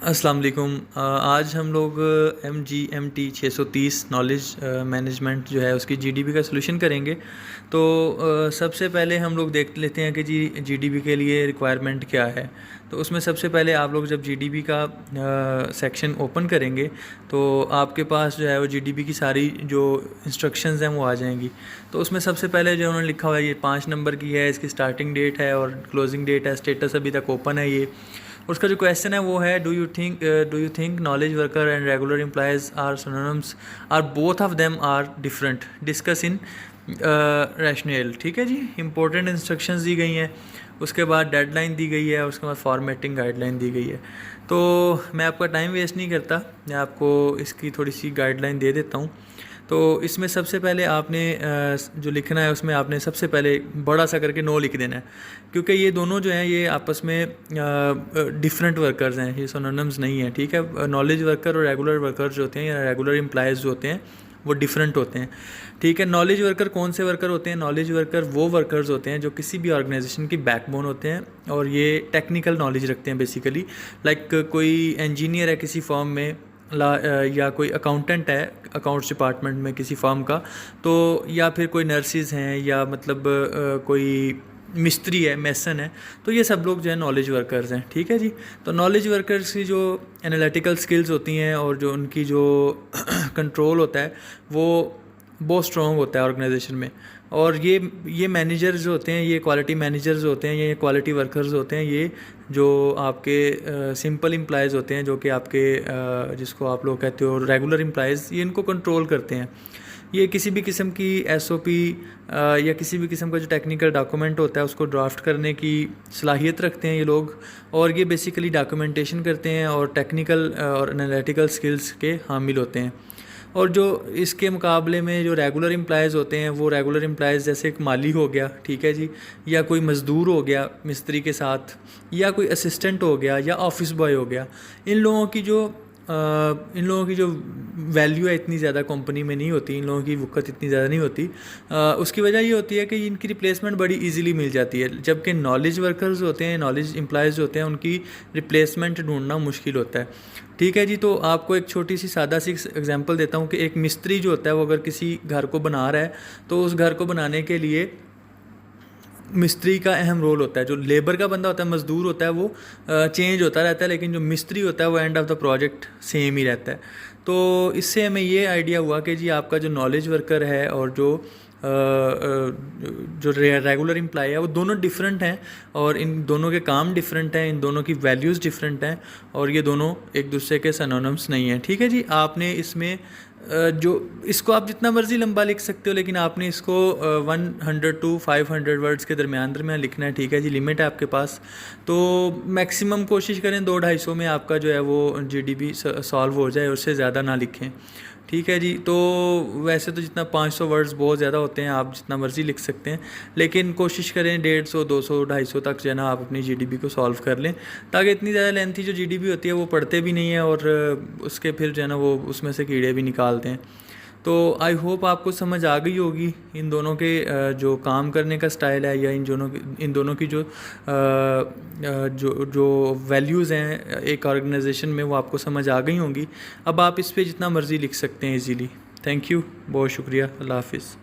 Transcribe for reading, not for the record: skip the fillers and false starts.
अस्सलाम वालेकुम। आज हम लोग MGMT 630 नॉलेज मैनेजमेंट जो है उसकी जीडीपी का सॉल्यूशन करेंगे। तो सबसे पहले हम लोग देख लेते हैं कि जी जीडीपी के लिए रिक्वायरमेंट क्या है। तो उसमें सबसे पहले आप लोग जब जीडीपी का सेक्शन ओपन करेंगे तो आपके पास जो है वो जीडीपी की सारी जो इंस्ट्रक्शंस हैं वो आ जाएंगी। तो उसमें सबसे पहले जो उन्होंने लिखा हुआ है ये 5 नंबर की है, इसकी स्टार्टिंग डेट है और क्लोजिंग डेट है, स्टेटस अभी तक ओपन है ये। उसका जो क्वेश्चन है वो है do you think knowledge worker and regular employees are synonyms or both of them are different, discuss in rational. ठीक है जी, इंपॉर्टेंट इंस्ट्रक्शंस दी गई हैं, उसके बाद डेडलाइन दी गई है, उसके बाद फॉर्मेटिंग गाइडलाइन दी गई है। तो मैं आपका टाइम वेस्ट नहीं करता, मैं आपको इसकी थोड़ी सी गाइडलाइन दे देता हूँ। तो इसमें सबसे पहले आपने जो लिखना है उसमें आपने सबसे पहले बड़ा सा करके नो लिख देना है, क्योंकि ये दोनों जो हैं ये आपस में डिफरेंट वर्कर्स हैं, ये सिनोनिम्स नहीं है। ठीक है, नॉलेज वर्कर और रेगुलर वर्कर जो होते हैं या रेगुलर एम्प्लॉयज़ जो होते हैं वो डिफरेंट होते हैं। ठीक है, नॉलेज वर्कर कौन से वर्कर होते हैं? नॉलेज वर्कर वो वर्कर्स होते हैं जो किसी भी ऑर्गेनाइजेशन की बैकबोन होते हैं और ये टेक्निकल नॉलेज रखते हैं बेसिकली। लाइक कोई इंजीनियर है किसी फर्म में या कोई अकाउंटेंट है अकाउंट्स डिपार्टमेंट में किसी फर्म का, तो या फिर कोई नर्सिस हैं या मतलब कोई मिस्त्री है, मेसन है, तो ये सब लोग जो है नॉलेज वर्कर्स हैं। ठीक है जी, तो नॉलेज वर्कर्स की जो एनालिटिकल स्किल्स होती हैं और जो उनकी जो कंट्रोल होता है वो बहुत स्ट्रॉन्ग होता है ऑर्गेनाइजेशन में। और ये मैनेजर्स जो होते हैं, ये क्वालिटी मैनेजर्स होते हैं, ये क्वालिटी वर्कर्स होते हैं, ये जो आपके सिंपल एम्प्लॉयज़ होते हैं, जो कि आपके जिसको आप लोग कहते हो रेगुलर एम्प्लॉयज़, ये इनको कंट्रोल करते हैं। ये किसी भी किस्म की SOP या किसी भी किस्म का जो टेक्निकल डॉक्यूमेंट होता है उसको ड्राफ्ट करने की सलाहियत रखते हैं ये लोग, और ये बेसिकली डॉक्यूमेंटेशन करते हैं और टेक्निकल और एनालिटिकल स्किल्स के हामिल होते हैं। और जो इसके मुकाबले में जो रेगुलर एम्प्लॉयज़ होते हैं वो रेगुलर एम्प्लॉयज़ जैसे एक माली हो गया, ठीक है जी, या कोई मज़दूर हो गया मिस्त्री के साथ, या कोई असिस्टेंट हो गया या ऑफिस बॉय हो गया। इन लोगों की जो वैल्यू है इतनी ज़्यादा कंपनी में नहीं होती, इन लोगों की वक़्त इतनी ज़्यादा नहीं होती। उसकी वजह ये होती है कि इनकी रिप्लेसमेंट बड़ी इजीली मिल जाती है, जबकि नॉलेज वर्कर्स होते हैं, नॉलेज एम्प्लॉयज़ होते हैं, उनकी रिप्लेसमेंट ढूंढना मुश्किल होता है। ठीक है जी, तो आपको एक छोटी सी सादा सी एग्जांपल देता हूँ कि एक मिस्त्री जो होता है वो अगर किसी घर को बना रहा है तो उस घर को बनाने के लिए मिस्त्री का अहम रोल होता है। जो लेबर का बंदा होता है, मज़दूर होता है, वो चेंज होता रहता है, लेकिन जो मिस्त्री होता है वो end of the project same ही रहता है। तो इससे हमें ये आइडिया हुआ कि जी आपका जो नॉलेज वर्कर है और जो रेगुलर एम्प्लॉय है वो दोनों डिफरेंट हैं, और इन दोनों के काम डिफरेंट हैं, इन दोनों की वैल्यूज़ डिफरेंट हैं, और ये दोनों एक दूसरे के सिनोनिम्स नहीं हैं। ठीक है जी, आपने इसमें जो इसको आप जितना मर्ज़ी लंबा लिख सकते हो, लेकिन आपने इसको 100 to 500 वर्ड्स के दरमियान लिखना है। ठीक है जी, लिमिट है आपके पास, तो मैक्सिमम कोशिश करें 200-250 में आपका जो है वो जीडीपी सॉल्व हो जाए, उससे ज़्यादा ना लिखें। ठीक है जी, तो वैसे तो जितना 500 वर्ड्स बहुत ज़्यादा होते हैं, आप जितना मर्ज़ी लिख सकते हैं, लेकिन कोशिश करें 150, 200, 250 तक जो है ना आप अपनी जीडीपी को सॉल्व कर लें, ताकि इतनी ज़्यादा लेंथी जो जीडीपी होती है वो पढ़ते भी नहीं है और उसके फिर जो है ना वो उसमें से कीड़े भी निकालते हैं। तो आई होप आपको समझ आ गई होगी इन दोनों के जो काम करने का स्टाइल है, या इन दोनों की जो वैल्यूज़ हैं एक ऑर्गेनाइजेशन में, वो आपको समझ आ गई होंगी। अब आप इस पे जितना मर्ज़ी लिख सकते हैं इजीली। थैंक यू, बहुत शुक्रिया, अल्लाह हाफिज़।